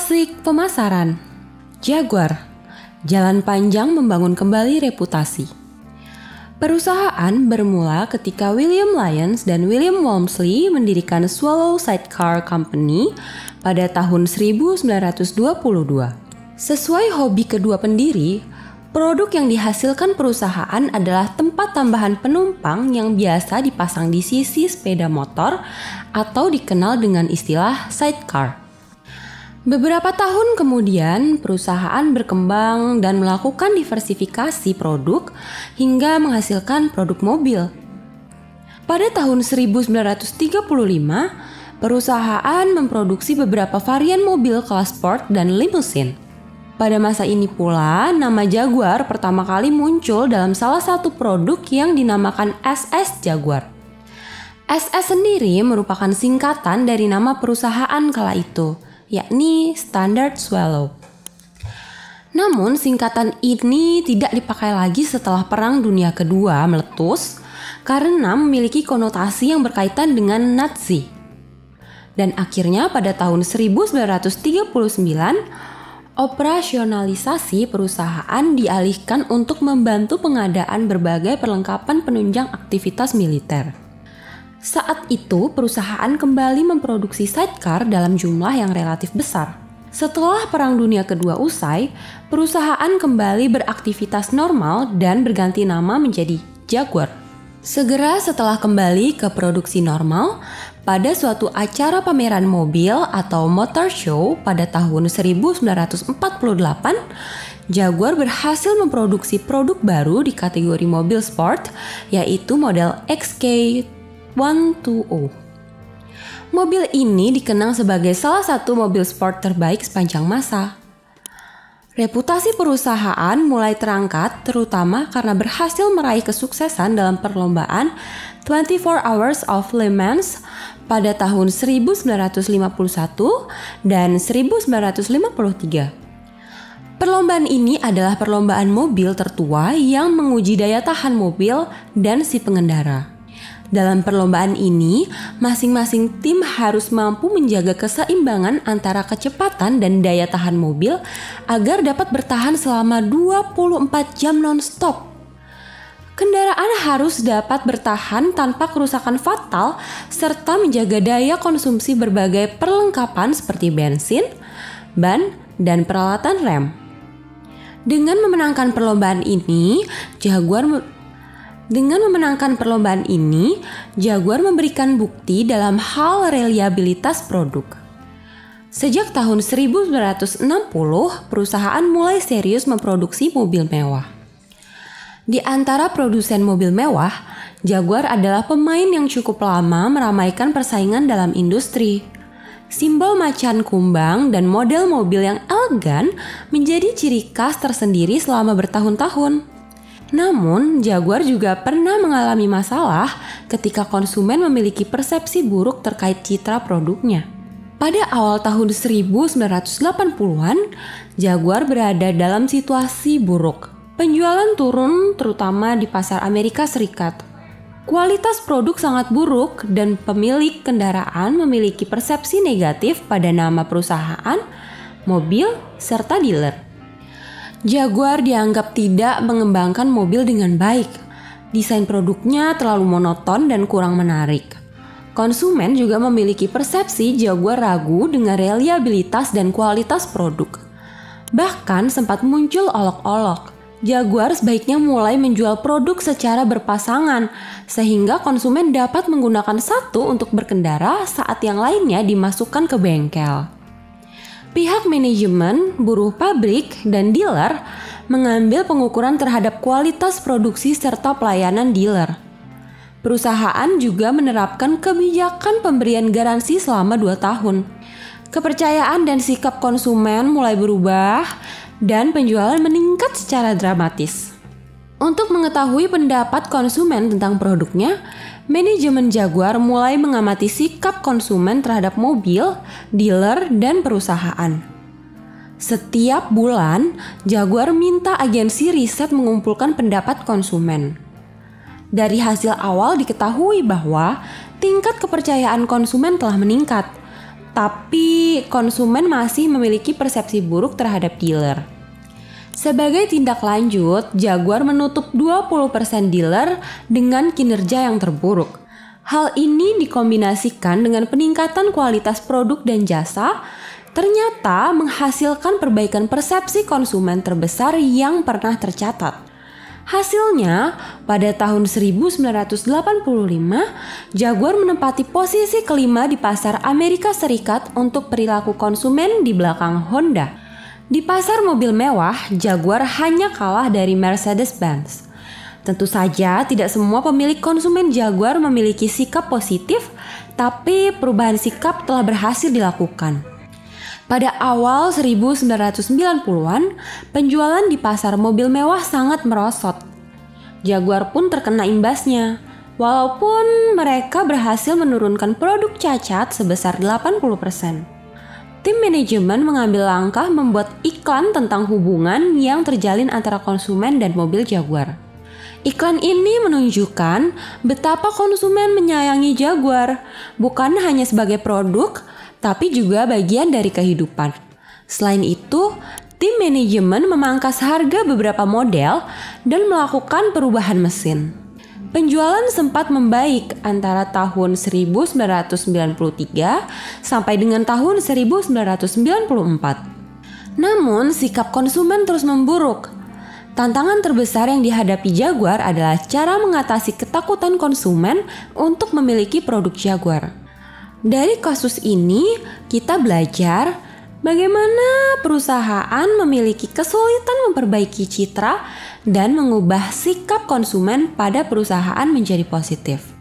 Asik pemasaran. Jaguar, jalan panjang membangun kembali reputasi. Perusahaan bermula ketika William Lyons dan William Walmsley mendirikan Swallow Sidecar Company pada tahun 1922. Sesuai hobi kedua pendiri, produk yang dihasilkan perusahaan adalah tempat tambahan penumpang yang biasa dipasang di sisi sepeda motor atau dikenal dengan istilah sidecar. Beberapa tahun kemudian, perusahaan berkembang dan melakukan diversifikasi produk hingga menghasilkan produk mobil. Pada tahun 1935, perusahaan memproduksi beberapa varian mobil kelas sport dan limusin. Pada masa ini pula, nama Jaguar pertama kali muncul dalam salah satu produk yang dinamakan SS Jaguar. SS sendiri merupakan singkatan dari nama perusahaan kala itu, yakni Standard Swallow. Namun singkatan ini tidak dipakai lagi setelah Perang Dunia Kedua meletus karena memiliki konotasi yang berkaitan dengan Nazi. Dan akhirnya pada tahun 1939, operasionalisasi perusahaan dialihkan untuk membantu pengadaan berbagai perlengkapan penunjang aktivitas militer. Saat itu, perusahaan kembali memproduksi sidecar dalam jumlah yang relatif besar. Setelah Perang Dunia Kedua usai, perusahaan kembali beraktivitas normal dan berganti nama menjadi Jaguar. Segera setelah kembali ke produksi normal, pada suatu acara pameran mobil atau motor show pada tahun 1948, Jaguar berhasil memproduksi produk baru di kategori mobil sport, yaitu model XK120. Mobil ini dikenang sebagai salah satu mobil sport terbaik sepanjang masa. Reputasi perusahaan mulai terangkat terutama karena berhasil meraih kesuksesan dalam perlombaan 24 Hours of Le Mans pada tahun 1951 dan 1953. Perlombaan ini adalah perlombaan mobil tertua yang menguji daya tahan mobil dan si pengendara. Dalam perlombaan ini, masing-masing tim harus mampu menjaga keseimbangan antara kecepatan dan daya tahan mobil agar dapat bertahan selama 24 jam non-stop. Kendaraan harus dapat bertahan tanpa kerusakan fatal serta menjaga daya konsumsi berbagai perlengkapan seperti bensin, ban, dan peralatan rem. Dengan memenangkan perlombaan ini, Jaguar memberikan bukti dalam hal reliabilitas produk. Sejak tahun 1960, perusahaan mulai serius memproduksi mobil mewah. Di antara produsen mobil mewah, Jaguar adalah pemain yang cukup lama meramaikan persaingan dalam industri. Simbol macan kumbang dan model mobil yang elegan menjadi ciri khas tersendiri selama bertahun-tahun. Namun, Jaguar juga pernah mengalami masalah ketika konsumen memiliki persepsi buruk terkait citra produknya. Pada awal tahun 1980-an, Jaguar berada dalam situasi buruk. Penjualan turun terutama di pasar Amerika Serikat. Kualitas produk sangat buruk dan pemilik kendaraan memiliki persepsi negatif pada nama perusahaan, mobil, serta dealer. Jaguar dianggap tidak mengembangkan mobil dengan baik. Desain produknya terlalu monoton dan kurang menarik. Konsumen juga memiliki persepsi Jaguar ragu dengan reliabilitas dan kualitas produk. Bahkan sempat muncul olok-olok. Jaguar sebaiknya mulai menjual produk secara berpasangan sehingga konsumen dapat menggunakan satu untuk berkendara saat yang lainnya dimasukkan ke bengkel. Pihak manajemen, buruh pabrik, dan dealer mengambil pengukuran terhadap kualitas produksi serta pelayanan dealer. Perusahaan juga menerapkan kebijakan pemberian garansi selama 2 tahun. Kepercayaan dan sikap konsumen mulai berubah dan penjualan meningkat secara dramatis. Untuk mengetahui pendapat konsumen tentang produknya, manajemen Jaguar mulai mengamati sikap konsumen terhadap mobil, dealer, dan perusahaan. Setiap bulan, Jaguar minta agensi riset mengumpulkan pendapat konsumen. Dari hasil awal diketahui bahwa tingkat kepercayaan konsumen telah meningkat, tapi konsumen masih memiliki persepsi buruk terhadap dealer. Sebagai tindak lanjut, Jaguar menutup 20% dealer dengan kinerja yang terburuk. Hal ini dikombinasikan dengan peningkatan kualitas produk dan jasa, ternyata menghasilkan perbaikan persepsi konsumen terbesar yang pernah tercatat. Hasilnya, pada tahun 1985, Jaguar menempati posisi kelima di pasar Amerika Serikat untuk perilaku konsumen di belakang Honda. Di pasar mobil mewah, Jaguar hanya kalah dari Mercedes-Benz. Tentu saja tidak semua pemilik konsumen Jaguar memiliki sikap positif, tapi perubahan sikap telah berhasil dilakukan. Pada awal 1990-an, penjualan di pasar mobil mewah sangat merosot. Jaguar pun terkena imbasnya, walaupun mereka berhasil menurunkan produk cacat sebesar 80%. Tim manajemen mengambil langkah membuat iklan tentang hubungan yang terjalin antara konsumen dan mobil Jaguar. Iklan ini menunjukkan betapa konsumen menyayangi Jaguar, bukan hanya sebagai produk, tapi juga bagian dari kehidupan. Selain itu, tim manajemen memangkas harga beberapa model dan melakukan perubahan mesin. Penjualan sempat membaik antara tahun 1993 sampai dengan tahun 1994. Namun, sikap konsumen terus memburuk. Tantangan terbesar yang dihadapi Jaguar adalah cara mengatasi ketakutan konsumen untuk memiliki produk Jaguar. Dari kasus ini, kita belajar bagaimana perusahaan memiliki kesulitan memperbaiki citra dan mengubah sikap konsumen pada perusahaan menjadi positif.